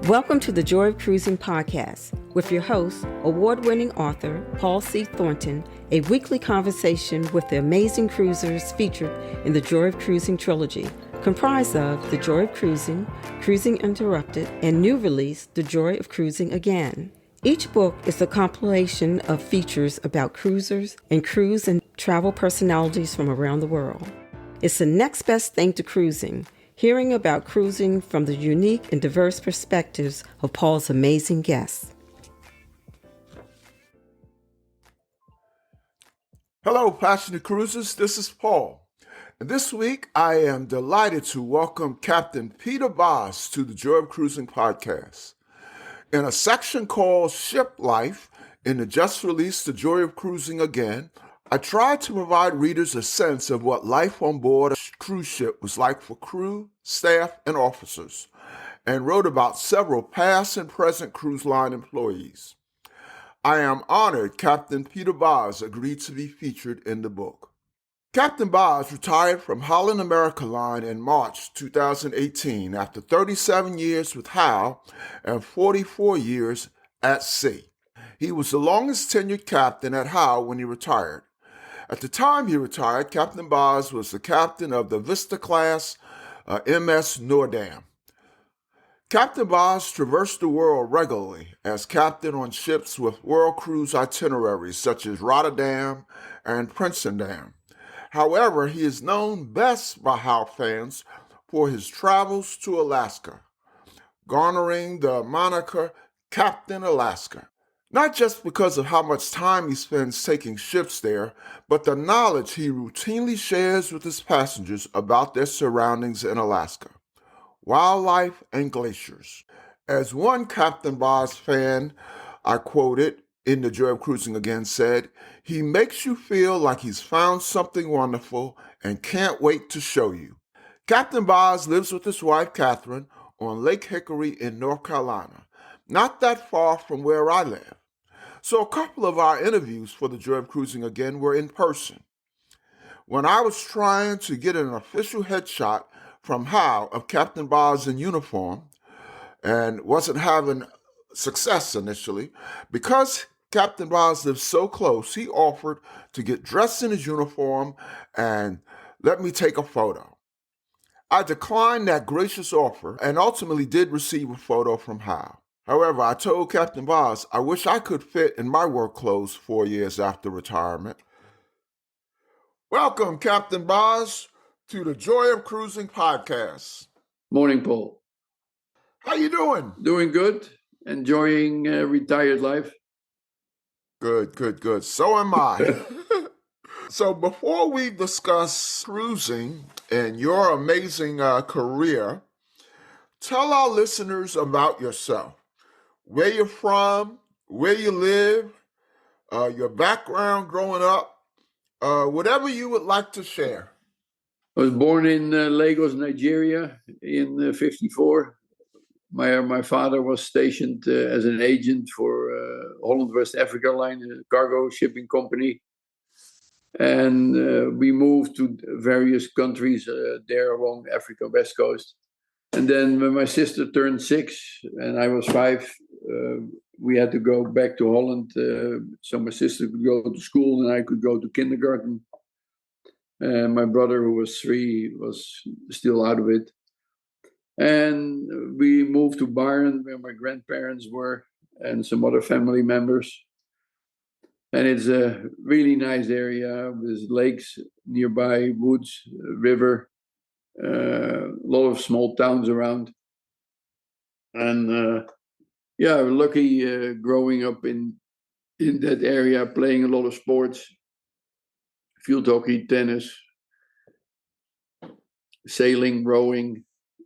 Welcome to the Joy of Cruising podcast with your host, award-winning author Paul C. Thornton, a weekly conversation with the amazing cruisers featured in the Joy of Cruising trilogy, comprised of The Joy of Cruising, Cruising Interrupted, and new release, The Joy of Cruising Again. Each book is a compilation of features about cruisers and cruise and travel personalities from around the world. It's the next best thing to cruising, hearing about cruising from the unique and diverse perspectives of Paul's amazing guests. Hello, passionate cruisers. This is Paul. And this week, I am delighted to welcome Captain Peter Bos to the Joy of Cruising podcast. In a section called Ship Life in the just released The Joy of Cruising Again, I tried to provide readers a sense of what life on board a cruise ship was like for crew, staff, and officers, and wrote about several past and present cruise line employees. I am honored Captain Peter Bos agreed to be featured in the book. Captain Bos retired from Holland America Line in March 2018 after 37 years with HAL and 44 years at sea. He was the longest tenured captain at HAL when he retired. At the time he retired, Captain Bos was the captain of the Vista-class MS Noordam. Captain Bos traversed the world regularly as captain on ships with world cruise itineraries such as Rotterdam and Prinsendam. However, he is known best by HAL fans for his travels to Alaska, garnering the moniker Captain Alaska. Not just because of how much time he spends taking ships there, but the knowledge he routinely shares with his passengers about their surroundings in Alaska, wildlife, and glaciers. As one Captain Bos fan I quoted in The Joy of Cruising Again said, "He makes you feel like he's found something wonderful and can't wait to show you." Captain Bos lives with his wife, Catherine, on Lake Hickory in North Carolina, not that far from where I live. So a couple of our interviews for The Joy of Cruising Again were in person. When I was trying to get an official headshot from HAL of Captain Bos in uniform and wasn't having success initially, because Captain Bos lives so close, he offered to get dressed in his uniform and let me take a photo. I declined that gracious offer and ultimately did receive a photo from HAL. However, I told Captain Bos I wish I could fit in my work clothes 4 years after retirement. Welcome, Captain Bos, to the Joy of Cruising podcast. Morning, Paul. How you doing? Doing good. Enjoying retired life. Good. So am I. So before we discuss cruising and your amazing career, tell our listeners about yourself. Where you're from, where you live, your background growing up, whatever you would like to share. I was born in Lagos, Nigeria in 1954. My father was stationed as an agent for Holland America Line, a cargo shipping company. And we moved to various countries there along Africa West Coast. And then when my sister turned 6 and I was 5, we had to go back to Holland. So my sister could go to school and I could go to kindergarten. And my brother, who was 3, was still out of it. And we moved to Byron, where my grandparents were, and some other family members. And it's a really nice area with lakes nearby, woods, river. A lot of small towns around, and lucky growing up in that area, playing a lot of sports, field hockey, tennis, sailing, rowing,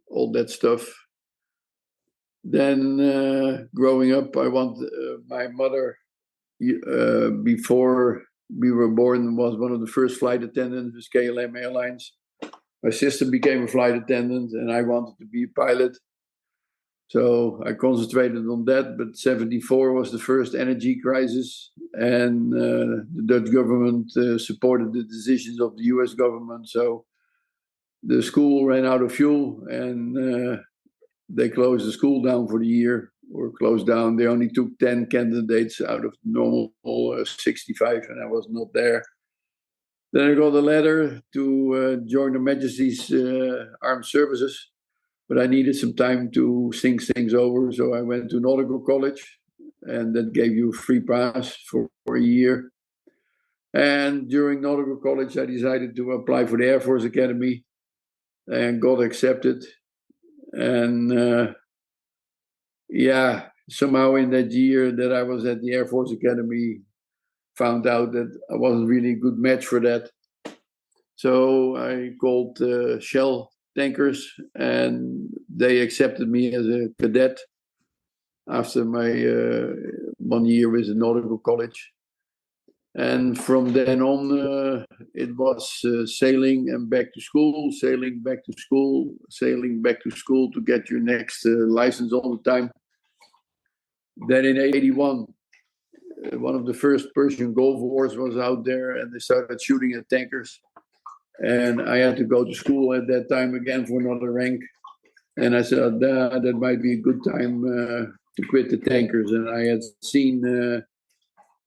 all that stuff. Then growing up, I want my mother, before we were born, was one of the first flight attendants with KLM Airlines. My sister became a flight attendant and I wanted to be a pilot. So I concentrated on that. But 1974 was the first energy crisis and the Dutch government supported the decisions of the US government. So the school ran out of fuel and they closed the school down for the year, or closed down. They only took 10 candidates out of the normal 65, and I was not there. Then I got a letter to join Her Majesty's Armed Services, but I needed some time to think things over. So I went to Nautical College, and that gave you a free pass for a year. And during Nautical College, I decided to apply for the Air Force Academy and got accepted. And somehow in that year that I was at the Air Force Academy, found out that I wasn't really a good match for that. So I called Shell Tankers, and they accepted me as a cadet after my 1 year with the Nautical College. And from then on, it was sailing and back to school, sailing back to school, sailing back to school to get your next license all the time. Then in 81, one of the first Persian Gulf Wars was out there, and they started shooting at tankers. And I had to go to school at that time again for another rank. And I said, that might be a good time to quit the tankers. And I had seen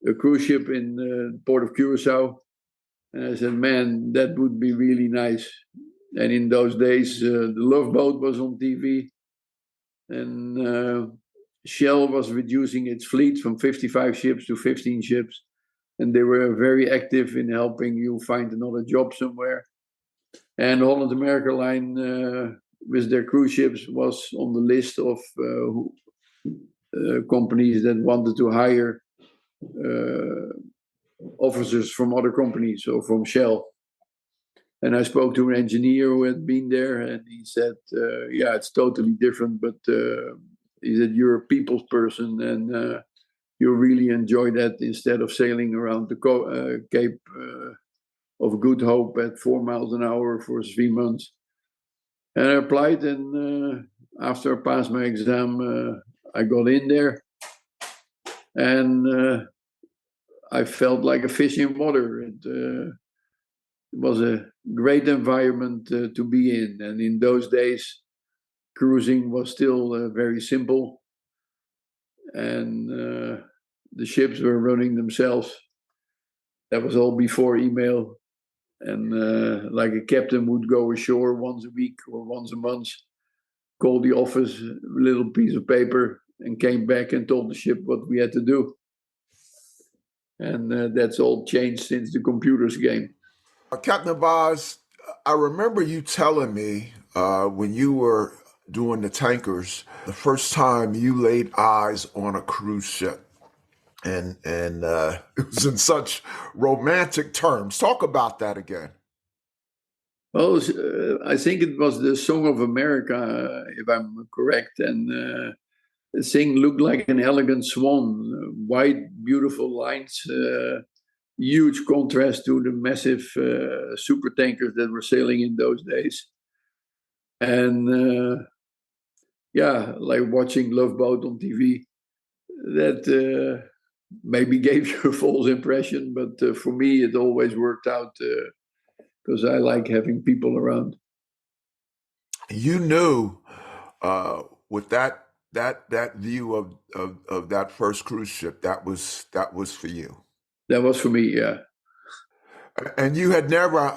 a cruise ship in the port of Curacao. And I said, man, that would be really nice. And in those days, the Love Boat was on TV. And Shell was reducing its fleet from 55 ships to 15 ships. And they were very active in helping you find another job somewhere. And Holland America Line, with their cruise ships, was on the list of companies that wanted to hire officers from other companies, or from Shell. And I spoke to an engineer who had been there, and he said, it's totally different, but he said, you're a people's person, and you'll really enjoy that instead of sailing around the Cape of Good Hope at 4 miles an hour for 3 months. And I applied, and after I passed my exam, I got in there, and I felt like a fish in water. It was a great environment to be in. And in those days, cruising was still very simple. And the ships were running themselves. That was all before email. And like a captain would go ashore once a week or once a month, call the office, a little piece of paper, and came back and told the ship what we had to do. And that's all changed since the computers came. Captain Bos, I remember you telling me when you were doing the tankers, the first time you laid eyes on a cruise ship. And it was in such romantic terms. Talk about that again. Well, I think it was the Song of America, if I'm correct. And the thing looked like an elegant swan, white, beautiful lines, huge contrast to the massive super tankers that were sailing in those days. And like watching Love Boat on TV, that maybe gave you a false impression, but for me it always worked out because I like having people around. You knew with that view of that first cruise ship, that was for you. That was for me, yeah. And you had never,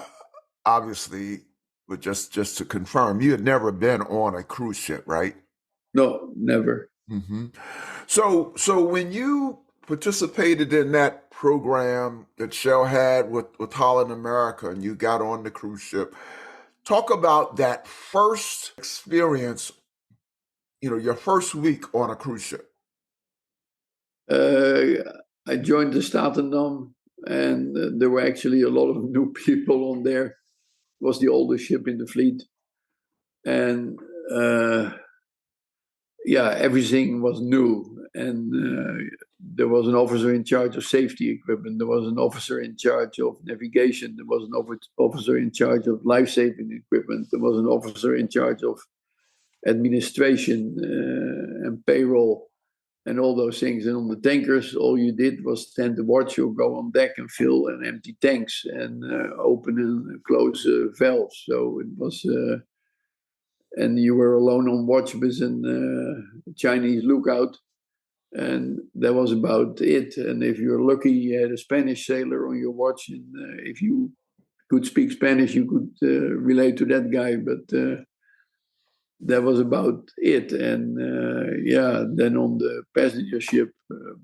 obviously, but just to confirm, you had never been on a cruise ship, right? No, never. Mm-hmm. So when you participated in that program that Shell had with Holland America, and you got on the cruise ship, talk about that first experience, your first week on a cruise ship. I joined the Statendam, and there were actually a lot of new people on there. It was the oldest ship in the fleet. And everything was new. And there was an officer in charge of safety equipment. There was an officer in charge of navigation. There was an officer in charge of life-saving equipment. There was an officer in charge of administration and payroll and all those things. And on the tankers, all you did was stand to watch or go on deck and fill and empty tanks and open and close valves. So it was and you were alone on watch with a Chinese lookout. And that was about it. And if you're lucky, you had a Spanish sailor on your watch. And if you could speak Spanish, you could relate to that guy. But that was about it. And then on the passenger ship,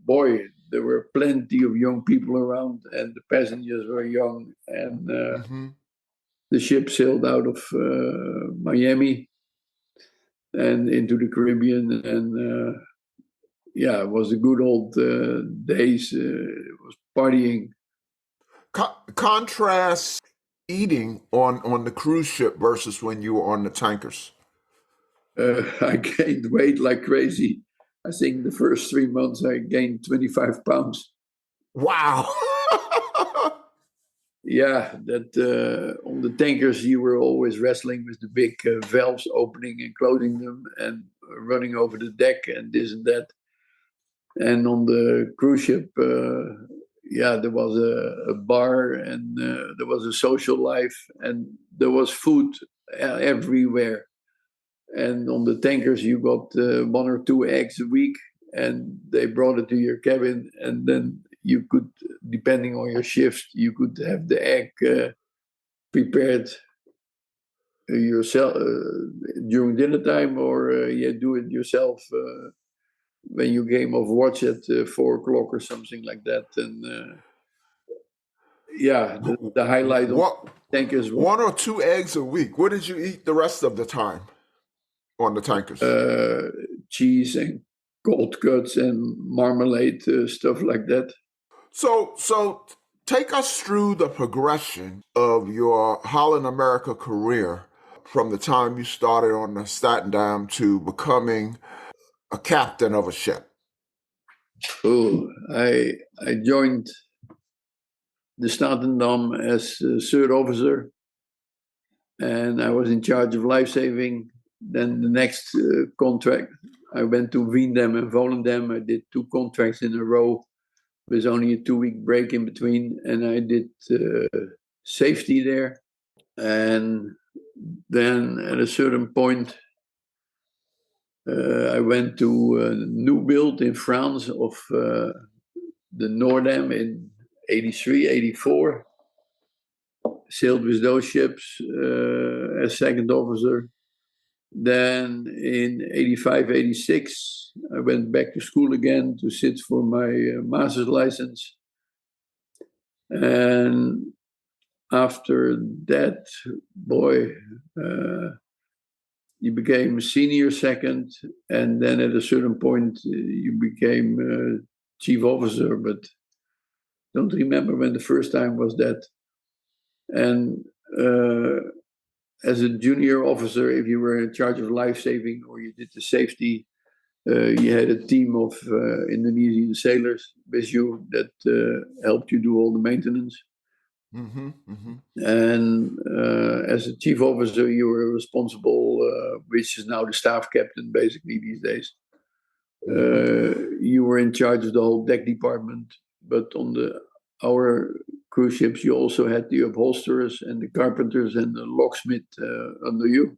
boy, there were plenty of young people around, and the passengers were young. And the ship sailed out of Miami and into the Caribbean. And it was the good old days. It was partying. Contrast eating on the cruise ship versus when you were on the tankers. I gained weight like crazy. I think the first 3 months I gained 25 pounds. Wow. Yeah, that on the tankers you were always wrestling with the big valves, opening and closing them, and running over the deck and this and that. And on the cruise ship, there was a bar, and there was a social life, and there was food everywhere. And on the tankers, you got 1 or 2 eggs a week, and they brought it to your cabin, and then you could, depending on your shift, you could have the egg prepared yourself during dinner time, or do it yourself when you came off watch at 4 o'clock or something like that. And the highlight What, of tankers was 1 or 2 eggs a week. What did you eat the rest of the time on the tankers? Cheese and cold cuts and marmalade, stuff like that. So take us through the progression of your Holland America career from the time you started on the Staten to becoming a captain of a ship. Oh, I joined the Staten as third officer, and I was in charge of life saving. Then the next contract, I went to Veendam and Volendam. I did 2 contracts in a row with only a 2-week break in between, and I did safety there. And then at a certain point, I went to a new build in France of the Noordam in 83, 84. Sailed with those ships as second officer. Then in 85, 86, I went back to school again to sit for my master's license. And after that, boy, you became a senior second, and then at a certain point you became chief officer, but don't remember when the first time was that. And as a junior officer, if you were in charge of life saving or you did the safety, you had a team of Indonesian sailors with you that helped you do all the maintenance. And as a chief officer, you were responsible, which is now the staff captain basically these days. You were in charge of the whole deck department, but on our cruise ships, you also had the upholsterers and the carpenters and the locksmith under you.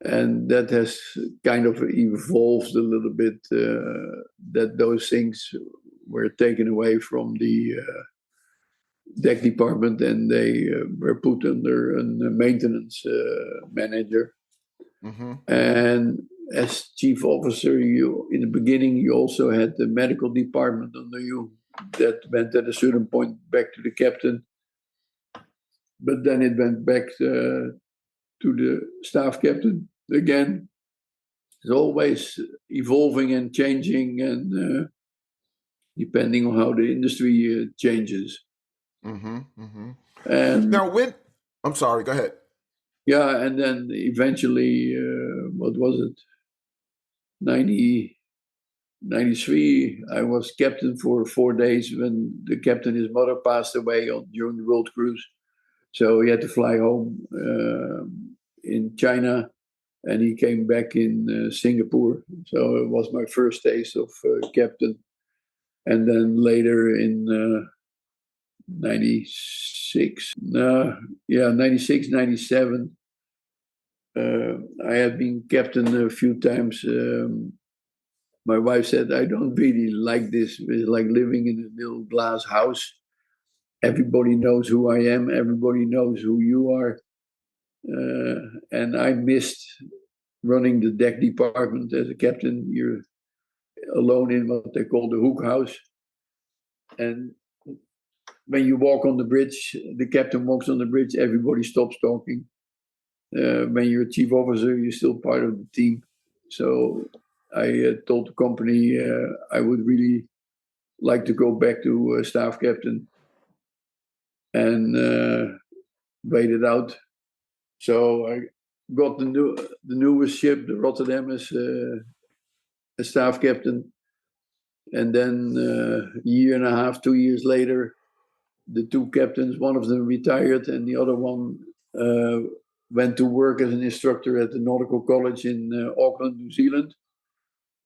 And that has kind of evolved a little bit, that those things were taken away from the deck department, and they were put under a maintenance manager. And as chief officer, you in the beginning you also had the medical department under you. That went at a certain point back to the captain, but then it went back to the staff captain again. It's always evolving and changing, and depending on how the industry changes. And now, I'm sorry, go ahead. Yeah, and then eventually, what was it? 93, I was captain for 4 days when the captain, his mother, passed away during the world cruise. So he had to fly home in China, and he came back in Singapore. So it was my first taste of captain. And then later in 96, 97, I had been captain a few times. My wife said, I don't really like this. It's like living in a little glass house. Everybody knows who I am. Everybody knows who you are. And I missed running the deck department as a captain. You're alone in what they call the hook house. And when you walk on the bridge, the captain walks on the bridge, everybody stops talking. When you're a chief officer, you're still part of the team. So I told the company I would really like to go back to staff captain and wait it out. So I got the newest ship, the Rotterdam, as a staff captain. And then a year and a half, 2 years later, the two captains, one of them retired and the other one went to work as an instructor at the Nautical College in Auckland, New Zealand.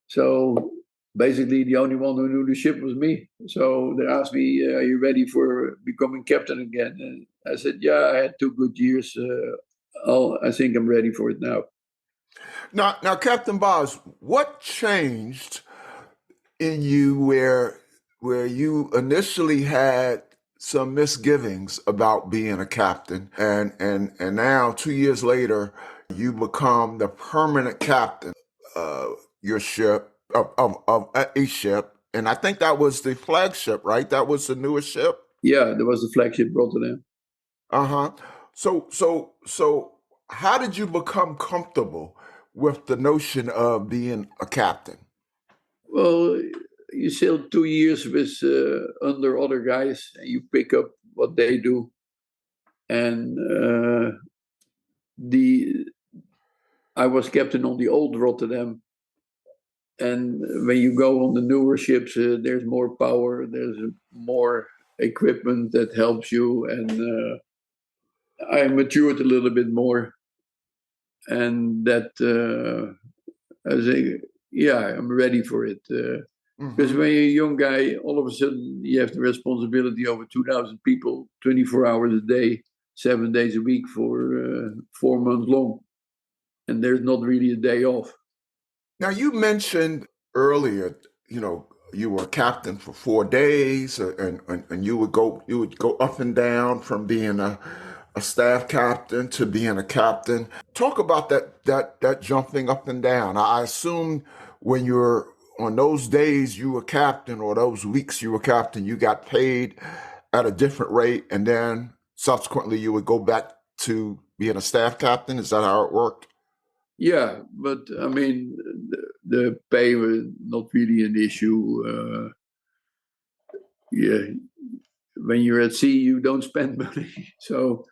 So basically the only one who knew the ship was me. So they asked me, are you ready for becoming captain again? And I said, yeah, I had 2 good years. I think I'm ready for it now. Now, Captain Bos, what changed in you where you initially had some misgivings about being a captain, and now 2 years later you become the permanent captain of your ship of a ship, and I think that was the flagship, right? That was the newest ship. Yeah, there was the flagship Rotterdam. Uh-huh. So how did you become comfortable with the notion of being a captain? Well, you sail 2 years with under other guys, and you pick up what they do. And I was captain on the old Rotterdam, and when you go on the newer ships, there's more power, there's more equipment that helps you, and I matured a little bit more, and that I say, yeah, I'm ready for it. Because when you're a young guy, all of a sudden you have the responsibility over 2,000 people, 24 hours a day, 7 days a week for 4 months long. And there's not really a day off. Now, you mentioned earlier, you were captain for 4 days, and you would go up and down from being a staff captain to being a captain. Talk about that jumping up and down. I assume when you're on those days you were captain, or those weeks you were captain, you got paid at a different rate, and then subsequently you would go back to being a staff captain. Is that how it worked? Yeah, but I mean, the pay was not really an issue. Yeah, when you're at sea, you don't spend money. So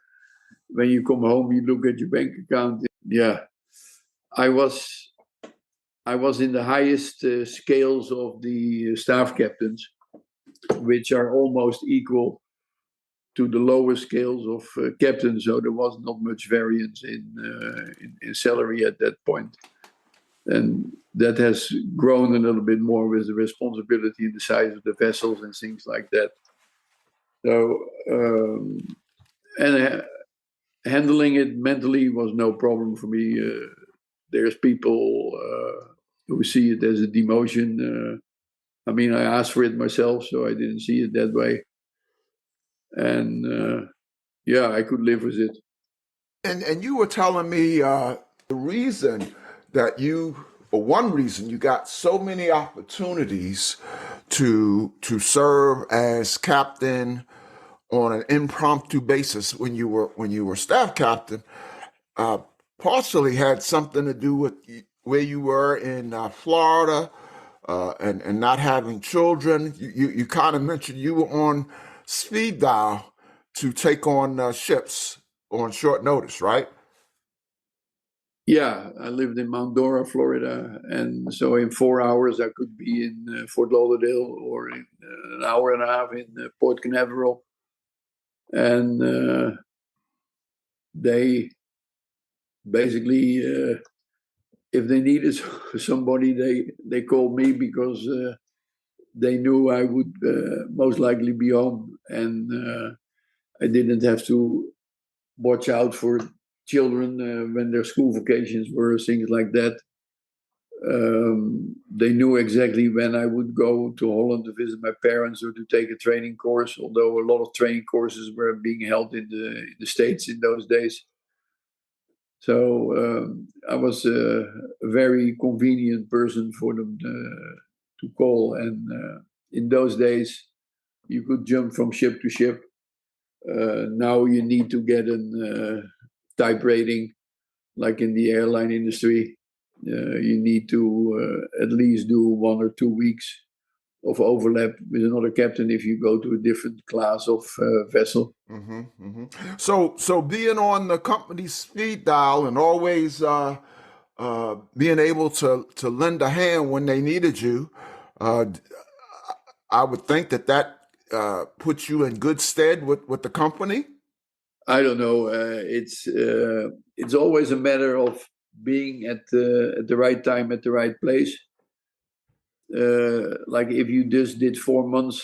when you come home, you look at your bank account. Yeah, I was in the highest scales of the staff captains, which are almost equal to the lower scales of captains. So there was not much variance in salary at that point. And that has grown a little bit more with the responsibility and the size of the vessels and things like that. So, handling it mentally was no problem for me. There's people who see it as a demotion. I mean, I asked for it myself, so I didn't see it that way. And yeah, I could live with it. And you were telling me the reason that one reason you got so many opportunities to serve as captain on an impromptu basis when you were staff captain, partially had something to do with where you were in Florida, and not having children. You kind of mentioned you were on speed dial to take on ships on short notice, right? Yeah, I lived in Mount Dora, Florida, and so in 4 hours I could be in Fort Lauderdale, or in an hour and a half in Port Canaveral. And they basically, if they needed somebody, they called me, because they knew I would most likely be home, and I didn't have to watch out for children when their school vacations were, things like that. They knew exactly when I would go to Holland to visit my parents or to take a training course, although a lot of training courses were being held in the States in those days. So I was a very convenient person for them to call. And in those days, you could jump from ship to ship. Now you need to get a type rating, like in the airline industry. You need to at least do 1 or 2 weeks of overlap with another captain if you go to a different class of vessel. Mm-hmm, mm-hmm. So being on the company's speed dial and always being able to lend a hand when they needed you, I would think that puts you in good stead with the company. I don't know. It's always a matter of being at the right time at the right place. Like if you just did 4 months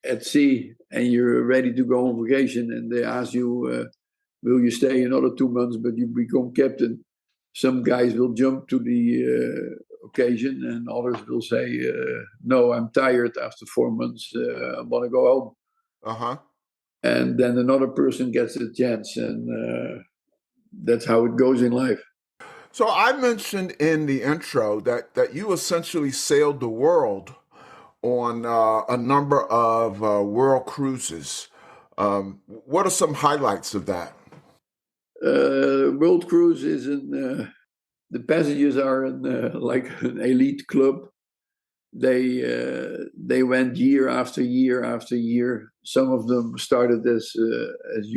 at sea and you're ready to go on vacation, and they ask you, "Will you stay another 2 months?" But you become captain. Some guys will jump to the occasion, and others will say, "No, I'm tired after 4 months. I want to go home." Uh-huh. And then another person gets a chance, and that's how it goes in life. So I mentioned in the intro that you essentially sailed the world on a number of world cruises. What are some highlights of that? World cruise is the passengers are like an elite club. They went year after year after year. Some of them started as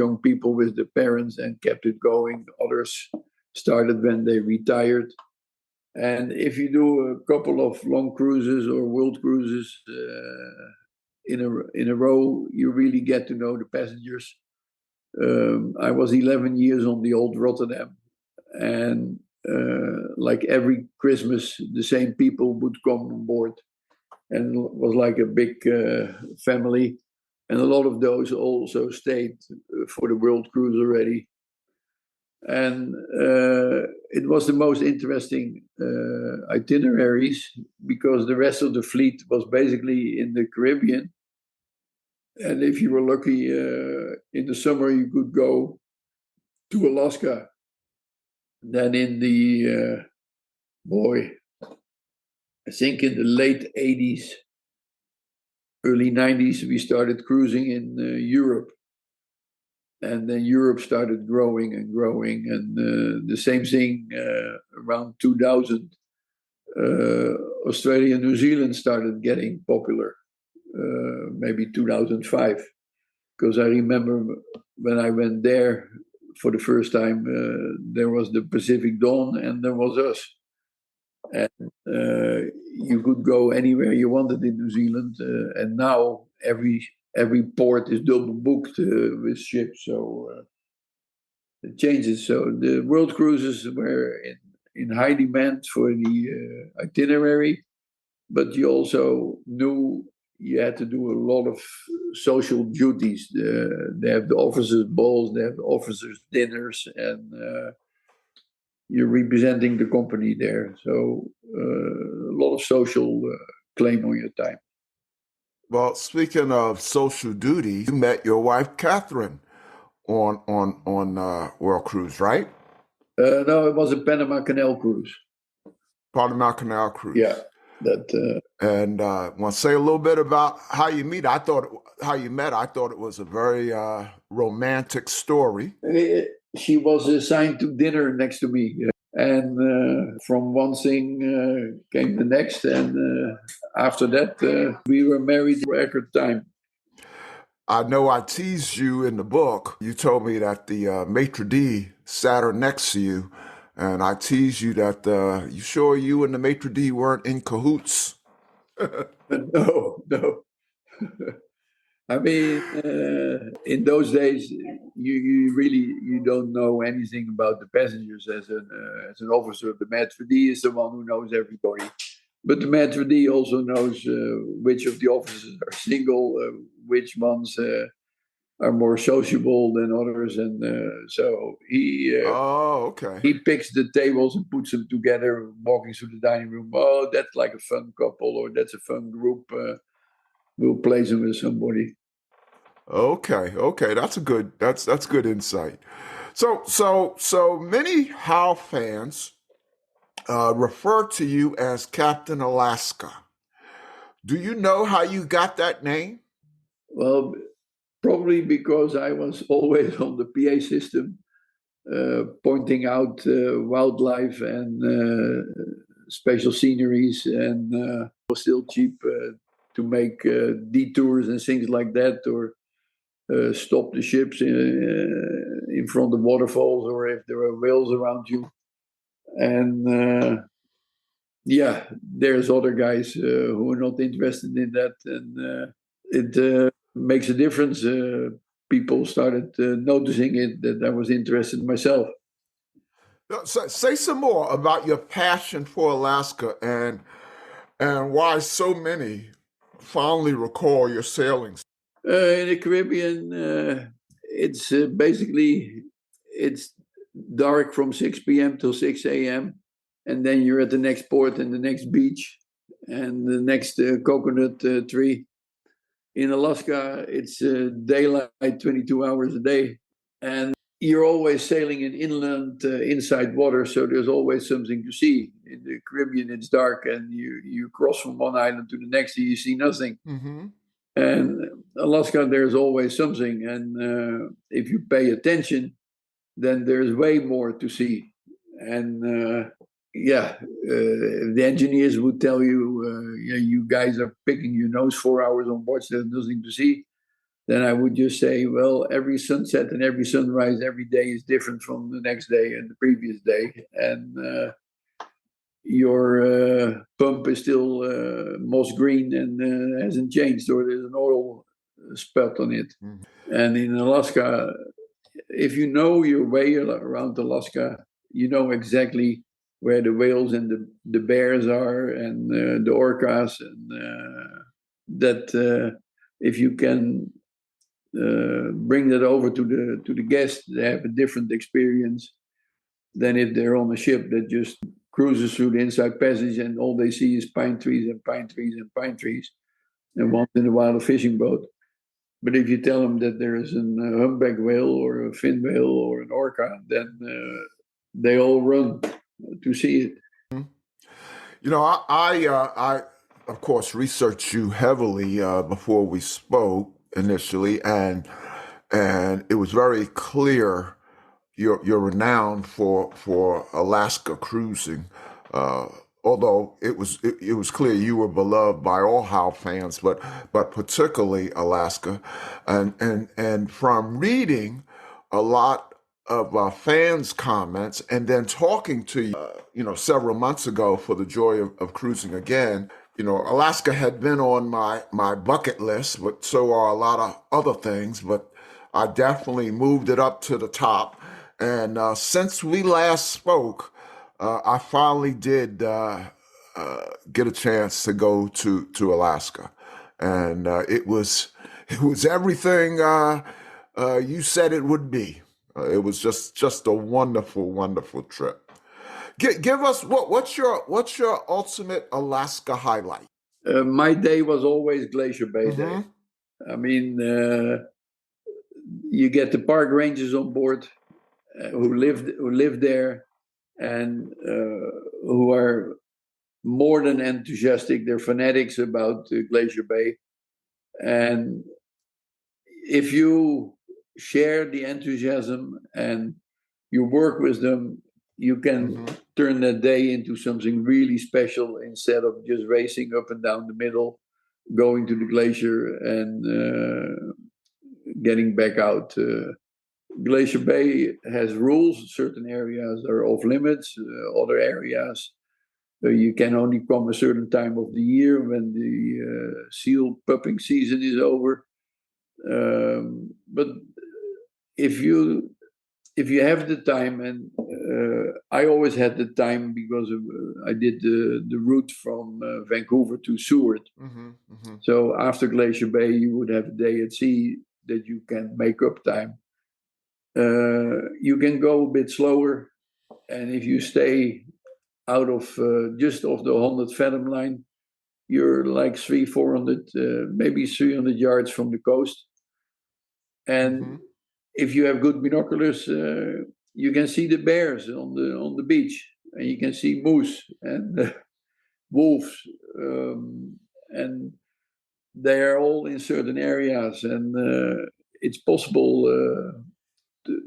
young people with their parents and kept it going. Others started when they retired. And if you do a couple of long cruises or world cruises in a row, you really get to know the passengers. I was 11 years on the old Rotterdam, and like every Christmas, the same people would come on board, and it was like a big family. And a lot of those also stayed for the world cruise already. And it was the most interesting itineraries because the rest of the fleet was basically in the Caribbean. And if you were lucky, in the summer you could go to Alaska. Then in the I think in the late 80s, early 90s, we started cruising in Europe. And then Europe started growing and growing. And the same thing around 2000. Australia and New Zealand started getting popular, maybe 2005. Because I remember when I went there for the first time, there was the Pacific Dawn and there was us. And you could go anywhere you wanted in New Zealand. And now every port is double booked with ships. So it changes. So the world cruises were in high demand for the itinerary. But you also knew you had to do a lot of social duties. They have the officers' balls, they have the officers' dinners, and you're representing the company there. So a lot of social claim on your time. Well, speaking of social duty, you met your wife Catherine on World Cruise, right? No, it was a Panama Canal cruise. Panama Canal Cruise. Yeah, that. And want to say a little bit about how you met? I thought it was a very romantic story. She was assigned to dinner next to me, and from one thing came the next, and after that we were married in record time. I know I teased you in the book. You told me that the maitre d' sat her next to you, and I teased you that you sure you and the maitre d' weren't in cahoots? No. I mean, in those days, you don't know anything about the passengers. As an officer, the maitre d' is the one who knows everybody. But the maitre d' also knows which of the officers are single, which ones are more sociable than others, and so Oh, okay. he picks the tables and puts them together, walking through the dining room. Oh, that's like a fun couple, or that's a fun group. We'll place them with somebody. Okay. That's good insight. So many Howe fans refer to you as Captain Alaska. Do you know how you got that name? Well, probably because I was always on the PA system, pointing out wildlife and special sceneries, and it was still cheap to make detours and things like that, or stop the ships in front of waterfalls, or if there are whales around you. And yeah, there's other guys who are not interested in that, and it makes a difference. People started noticing it, that I was interested myself. Say some more about your passion for Alaska and why so many fondly recall your sailings. In the Caribbean, it's basically it's dark from 6 p.m. till 6 a.m. And then you're at the next port and the next beach and the next coconut tree. In Alaska, it's daylight 22 hours a day. And you're always sailing in inland, inside water, so there's always something to see. In the Caribbean, it's dark, and you cross from one island to the next, and you see nothing. Mm-hmm. And Alaska, there's always something. And if you pay attention, then there's way more to see. And the engineers would tell you, you guys are picking your nose 4 hours on watch, there's nothing to see. Then I would just say, well, every sunset and every sunrise every day is different from the next day and the previous day. And your pump is still moss green and hasn't changed, or there's an oil spot on it. Mm-hmm. And in Alaska, if you know your way around Alaska, you know exactly where the whales and the bears are, and the orcas, and that if you can bring that over to the guests, they have a different experience than if they're on a ship that just cruises through the inside passage and all they see is pine trees and pine trees and pine trees, and once in a while a fishing boat. But if you tell them that there is a humpback whale or a fin whale or an orca, then they all run to see it. You know, I of course researched you heavily before we spoke initially, and it was very clear you're renowned for Alaska cruising. Although it was clear you were beloved by all Howe fans, but particularly Alaska, and from reading a lot of fans' comments and then talking to you, several months ago for the joy of cruising again. Alaska had been on my bucket list, but so are a lot of other things. But I definitely moved it up to the top. And since we last spoke, I finally did get a chance to go to Alaska, and it was everything you said it would be. It was just a wonderful trip. Give us what's your ultimate Alaska highlight? My day was always Glacier Bay Day. I mean, you get the park rangers on board who live there, and who are more than enthusiastic. They're fanatics about Glacier Bay, and if you share the enthusiasm and you work with them, you can turn that day into something really special, instead of just racing up and down the middle, going to the glacier and getting back out. Glacier Bay has rules. Certain areas are off limits. Other areas, you can only come a certain time of the year when the seal pupping season is over. But if you have the time, and I always had the time because I did the route from Vancouver to Seward. So after Glacier Bay, you would have a day at sea. that you can make up time. You can go a bit slower, and if you stay out of just off the Holland Fathom line, you're like 400, maybe 300 yards from the coast. And if you have good binoculars, you can see the bears on the beach, and you can see moose and wolves, and they are all in certain areas, and it's possible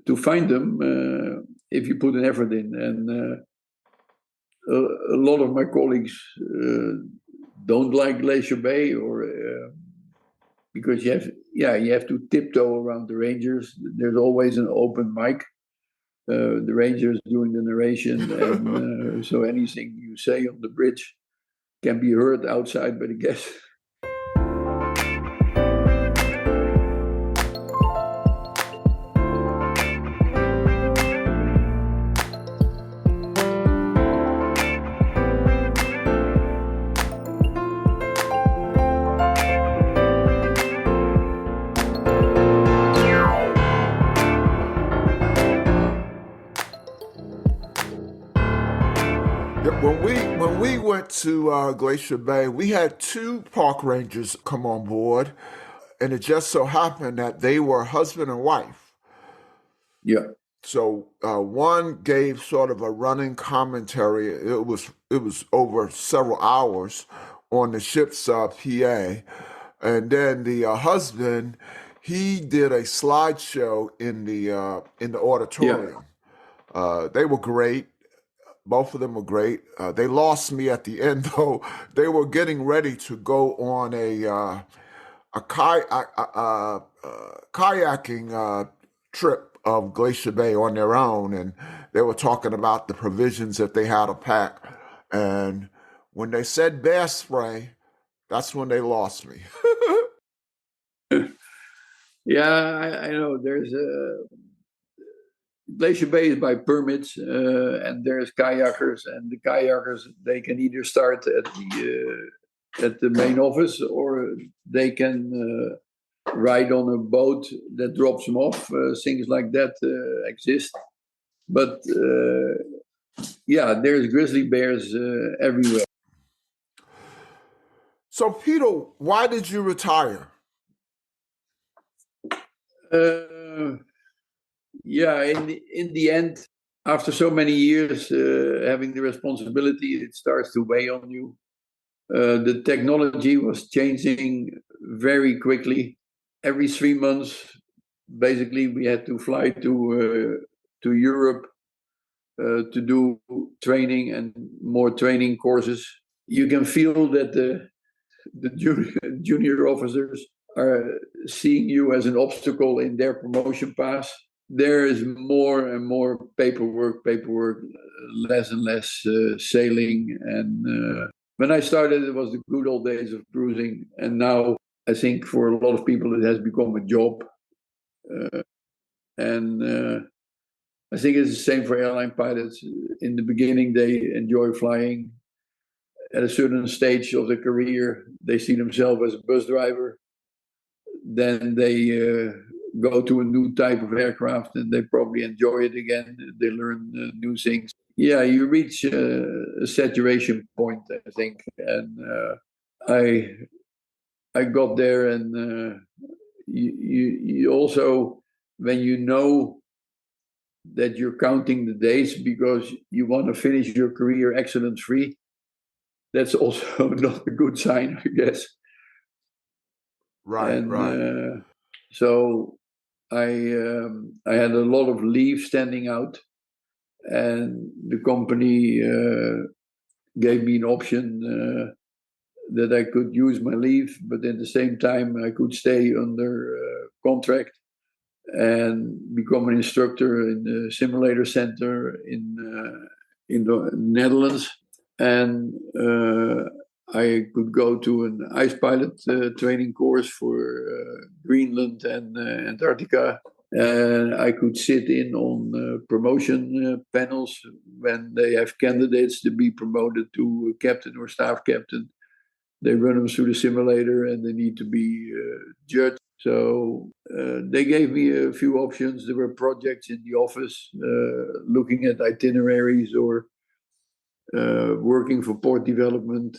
to find them if you put an effort in. And a lot of my colleagues don't like Glacier Bay, or because you have to tiptoe around the rangers. There's always an open mic. The rangers doing the narration, and so anything you say on the bridge can be heard outside by the guests. When we went to Glacier Bay, we had 2 park rangers come on board, and it just so happened that they were husband and wife. Yeah. So one gave sort of a running commentary. It was over several hours on the ship's PA, and then the husband, he did a slideshow in the auditorium. Yeah. They were great. Both of them were great. They lost me at the end, though. They were getting ready to go on a kayaking trip of Glacier Bay on their own, and they were talking about the provisions that they had to pack. And when they said bear spray, that's when they lost me. Yeah, I know. There's Glacier Bay is by permits, and there's kayakers, and the kayakers, they can either start at the main office, or they can ride on a boat that drops them off. Things like that exist, but there's grizzly bears everywhere. So, Peter, why did you retire? In the end, after so many years having the responsibility, it starts to weigh on you. The technology was changing very quickly. Every 3 months, basically, we had to fly to Europe to do training and more training courses. You can feel that the junior officers are seeing you as an obstacle in their promotion path. There is more and more paperwork, less and less sailing. And when I started, it was the good old days of cruising. And now I think for a lot of people, it has become a job. And I think it's the same for airline pilots. In the beginning, they enjoy flying. At a certain stage of their career, they see themselves as a bus driver. Then they go to a new type of aircraft, and they probably enjoy it again. They learn new things. Yeah, you reach a saturation point, I think. And I got there, and you also, when you know that you're counting the days because you want to finish your career accident free, that's also not a good sign, I guess. Right, right. So I had a lot of leave standing out, and the company gave me an option that I could use my leave, but at the same time I could stay under contract and become an instructor in the simulator center in the Netherlands. And I could go to an ice pilot training course for Greenland and Antarctica. And I could sit in on promotion panels when they have candidates to be promoted to captain or staff captain. They run them through the simulator and they need to be judged. So they gave me a few options. There were projects in the office looking at itineraries or working for port development,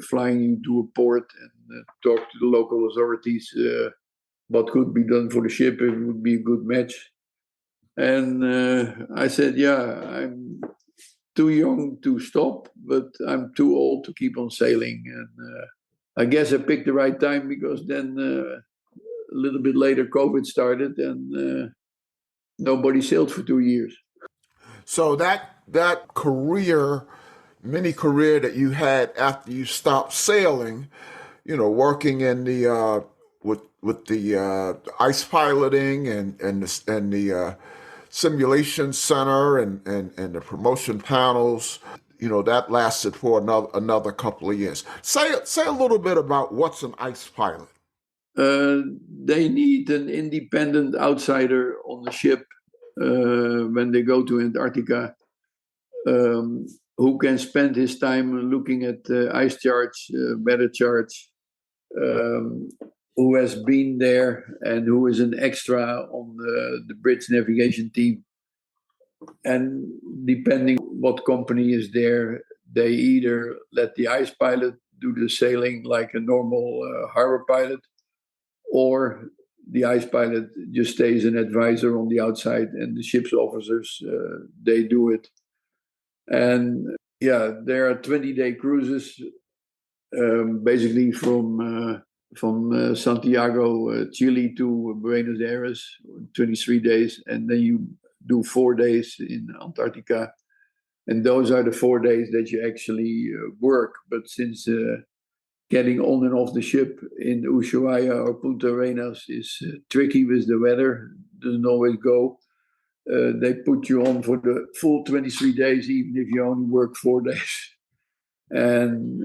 flying you to a port and talk to the local authorities what could be done for the ship if it would be a good match. And I said, yeah, I'm too young to stop, but I'm too old to keep on sailing. And I guess I picked the right time, because then a little bit later COVID started and nobody sailed for 2 years. So that mini career that you had after you stopped sailing, working in the with the ice piloting and the simulation center and the promotion panels, that lasted for another couple of years. Say a little bit about what's an ice pilot. They need an independent outsider on the ship when they go to Antarctica, who can spend his time looking at ice charts, weather charts, who has been there and who is an extra on the bridge navigation team. And depending what company is there, they either let the ice pilot do the sailing like a normal harbor pilot, or the ice pilot just stays an advisor on the outside, and the ship's officers, they do it. And yeah, there are 20-day cruises, basically from Santiago, Chile to Buenos Aires, 23 days, and then you do 4 days in Antarctica. And those are the 4 days that you actually work. But since getting on and off the ship in Ushuaia or Punta Arenas is tricky with the weather, doesn't always go, they put you on for the full 23 days, even if you only work 4 days. And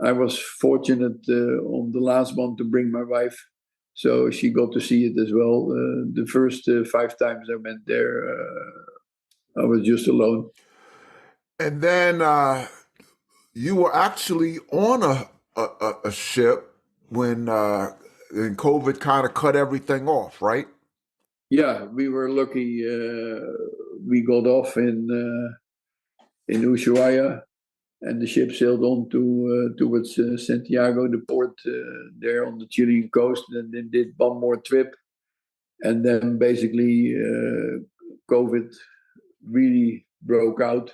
I was fortunate on the last one to bring my wife, so she got to see it as well. The first 5 times I went there, I was just alone. And then you were actually on a ship when COVID kind of cut everything off, right? Yeah, we were lucky. We got off in Ushuaia, and the ship sailed on towards Santiago, the port there on the Chilean coast, and then did one more trip. And then basically COVID really broke out.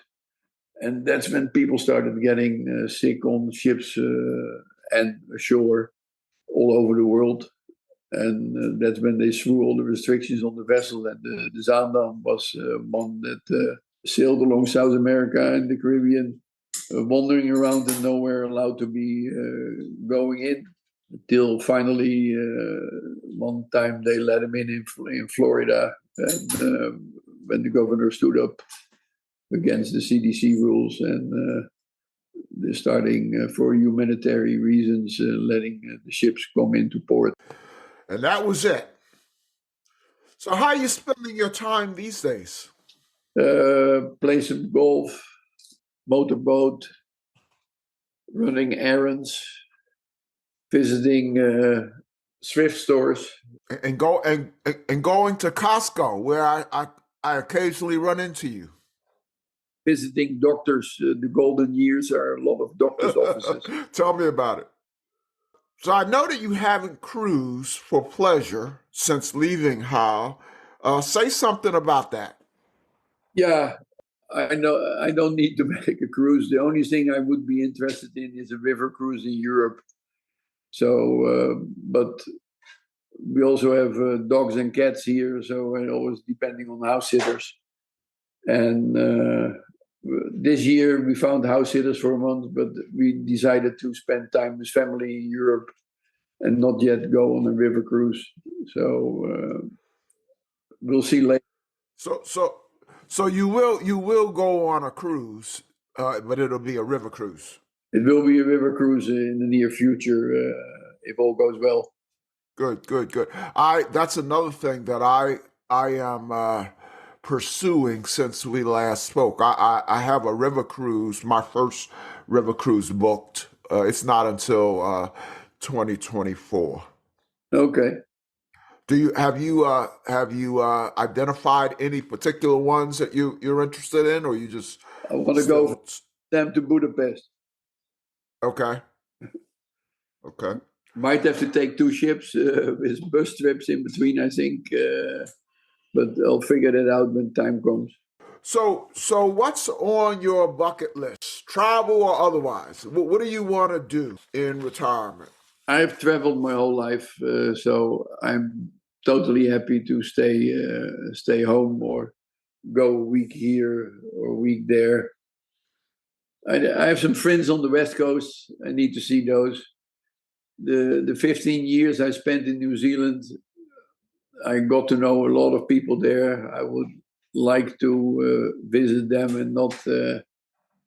And that's when people started getting sick on ships and ashore all over the world. And that's when they threw all the restrictions on the vessel. And the Zaandam was one that sailed along South America and the Caribbean, wandering around and nowhere allowed to be going in, until finally one time they let him in Florida. And when the governor stood up against the CDC rules, and they're starting for humanitarian reasons letting the ships come into port. And that was it. So how are you spending your time these days? Play some golf, motorboat, running errands, visiting thrift stores, and going to Costco, where I occasionally run into you. Visiting doctors. The golden years are a lot of doctors' offices. Tell me about it. So I know that you haven't cruised for pleasure since leaving Hull. Say something about that. Yeah, I know I don't need to make a cruise. The only thing I would be interested in is a river cruise in Europe. So, but we also have dogs and cats here, so always depending on house sitters. And this year we found house sitters for a month, but we decided to spend time with family in Europe and not yet go on a river cruise. So we'll see later. So you will go on a cruise, but it'll be a river cruise. It will be a river cruise in the near future if all goes well. Good. That's another thing that I am pursuing since we last spoke. I have a river cruise, my first river cruise booked it's not until 2024. Okay. Have you identified any particular ones that you're interested in, or you just I want to go from still Amsterdam to Budapest. okay? Okay. Might have to take two ships with bus trips in between, I think. But I'll figure that out when time comes. So what's on your bucket list, travel or otherwise? What do you want to do in retirement? I've traveled my whole life, so I'm totally happy to stay home or go a week here or a week there. I have some friends on the West Coast. I need to see those. The 15 years I spent in New Zealand, I got to know a lot of people there. I would like to visit them and not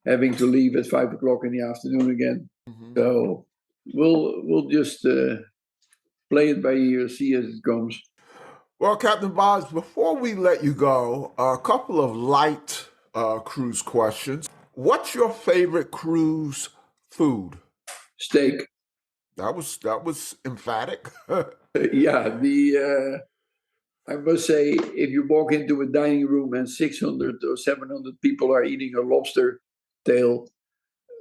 having to leave at 5 o'clock in the afternoon again. Mhm. So we'll just play it by ear, see as it comes. Well, Captain Bos, before we let you go, a couple of light cruise questions. What's your favorite cruise food? Steak. That was emphatic. Yeah, I must say, if you walk into a dining room and 600 or 700 people are eating a lobster tail,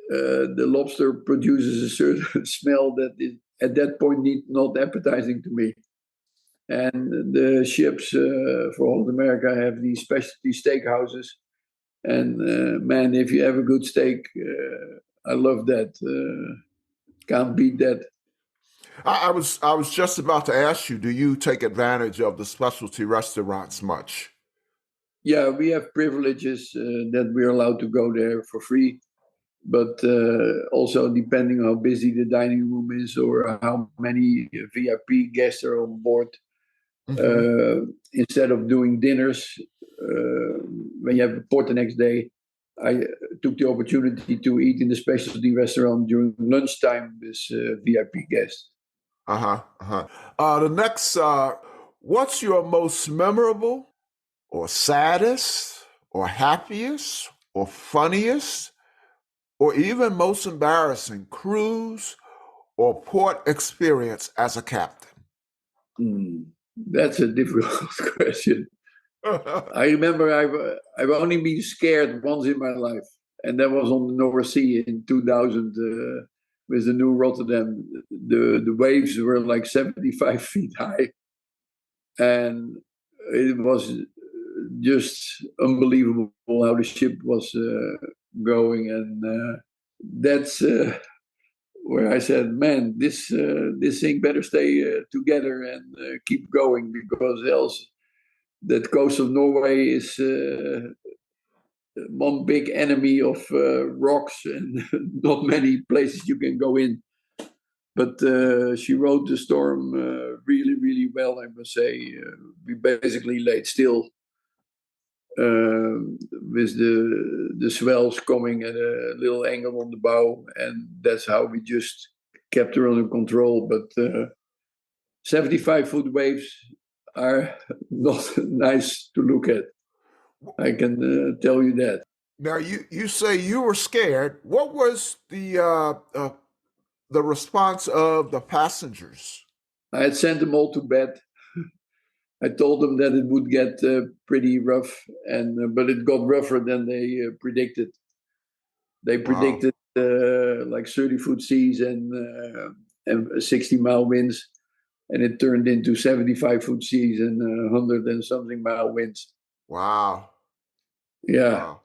the lobster produces a certain smell that is at that point not appetizing to me. And the ships for Holland America have these specialty steakhouses. And man, if you have a good steak, I love that. Can't beat that. I was just about to ask you, do you take advantage of the specialty restaurants much? Yeah, we have privileges that we're allowed to go there for free. But also depending on how busy the dining room is or how many VIP guests are on board. Hmm. Instead of doing dinners, when you have a port the next day, I took the opportunity to eat in the specialty restaurant during lunchtime with VIP guests. Uh-huh. Uh-huh. The next, what's your most memorable or saddest or happiest or funniest or even most embarrassing cruise or port experience as a captain? That's a difficult question. I remember I've only been scared once in my life, and that was on the North Sea in 2000 with the new Rotterdam. The waves were like 75 feet high, and it was just unbelievable how the ship was going, and that's where I said, "Man, this thing better stay together and keep going because else." That coast of Norway is one big enemy of rocks and not many places you can go in. But she rode the storm really, really well, I must say. We basically laid still with the swells coming at a little angle on the bow, and that's how we just kept her under control. But 75-foot waves are not nice to look at. I can tell you that. Now you say you were scared. What was the response of the passengers? I had sent them all to bed. I told them that it would get pretty rough, and but it got rougher than they predicted. They Wow. predicted like 30-foot seas and 60-mile winds, and it turned into 75-foot seas and 100 and something mile winds. Wow. Yeah,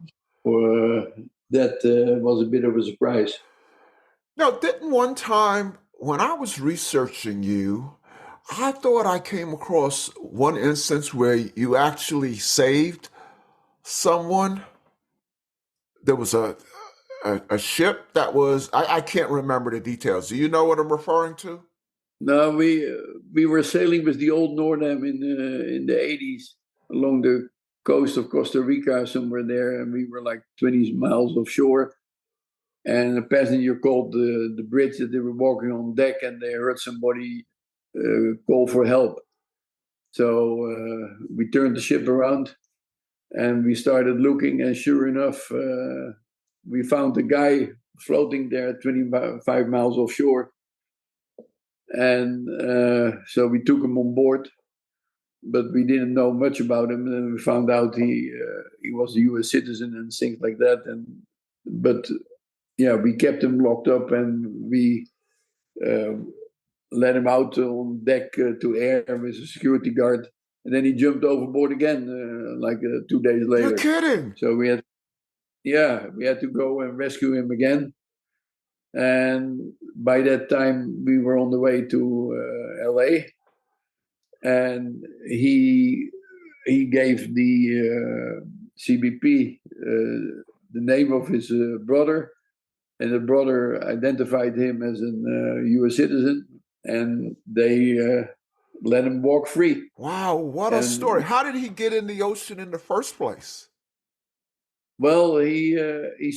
Wow. that was a bit of a surprise. Now, didn't one time when I was researching you, I thought I came across one instance where you actually saved someone. There was a ship that was, I can't remember the details. Do you know what I'm referring to? No, we were sailing with the old Noordam in the 80s along the coast of Costa Rica, somewhere there, and we were like 20 miles offshore. And a passenger called the bridge that they were walking on deck, and they heard somebody call for help. So we turned the ship around, and we started looking, and sure enough, we found a guy floating there 25 miles offshore. And so we took him on board, but we didn't know much about him. And then we found out he was a U.S. citizen and things like that. But we kept him locked up, and we let him out on deck to air with a security guard. And then he jumped overboard again, 2 days later. You're kidding. So we had to go and rescue him again. And by that time, we were on the way to L.A. And he gave the CBP the name of his brother, and the brother identified him as a U.S. citizen, and they let him walk free. Wow, what a story. How did he get in the ocean in the first place? Well, he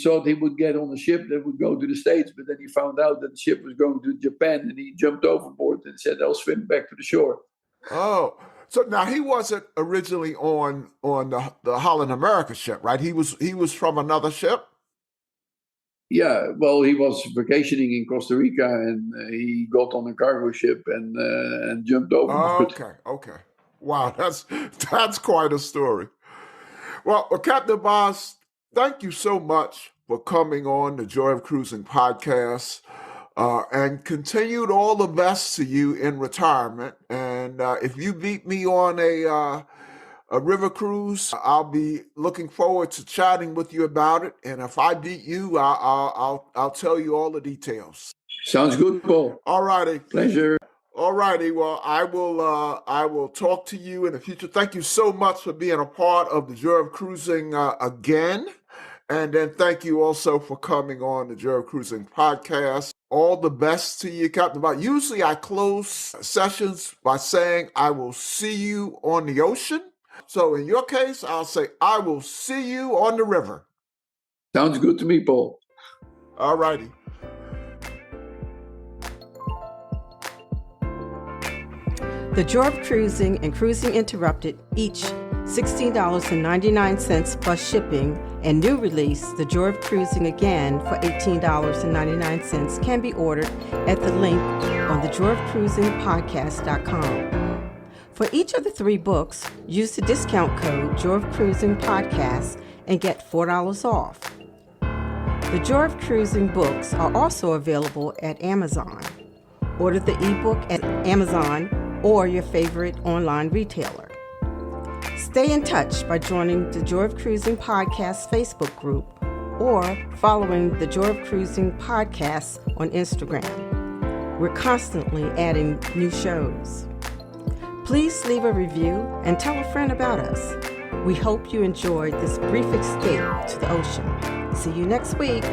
thought he would get on a ship that would go to the States, but then he found out that the ship was going to Japan, and he jumped overboard and said, "I'll swim back to the shore." Oh, so now he wasn't originally on the Holland America ship, right? He was from another ship? Yeah, well, he was vacationing in Costa Rica, and he got on a cargo ship and jumped overboard. Okay. Wow, that's quite a story. Well, Captain Bos, thank you so much for coming on the Joy of Cruising podcast, and continued all the best to you in retirement. And if you beat me on a river cruise, I'll be looking forward to chatting with you about it. And if I beat you, I'll tell you all the details. Sounds good, Paul. All righty. Pleasure. All righty. Well, I will talk to you in the future. Thank you so much for being a part of the Joy of Cruising again. And then thank you also for coming on the Joy of Cruising podcast. All the best to you, Captain Bos. Usually I close sessions by saying, I will see you on the ocean. So in your case, I'll say, I will see you on the river. Sounds good to me, Paul. All righty. The Joy of Cruising and Cruising Interrupted, each $16.99 plus shipping, and new release, The Joy of Cruising Again for $18.99 can be ordered at the link on thejoyofcruisingpodcast.com. For each of the 3 books, use the discount code Joy of Cruising Podcast and get $4 off. The Joy of Cruising books are also available at Amazon. Order the ebook at Amazon or your favorite online retailer. Stay in touch by joining the Joy of Cruising Podcast Facebook group or following the Joy of Cruising Podcast on Instagram. We're constantly adding new shows. Please leave a review and tell a friend about us. We hope you enjoyed this brief escape to the ocean. See you next week.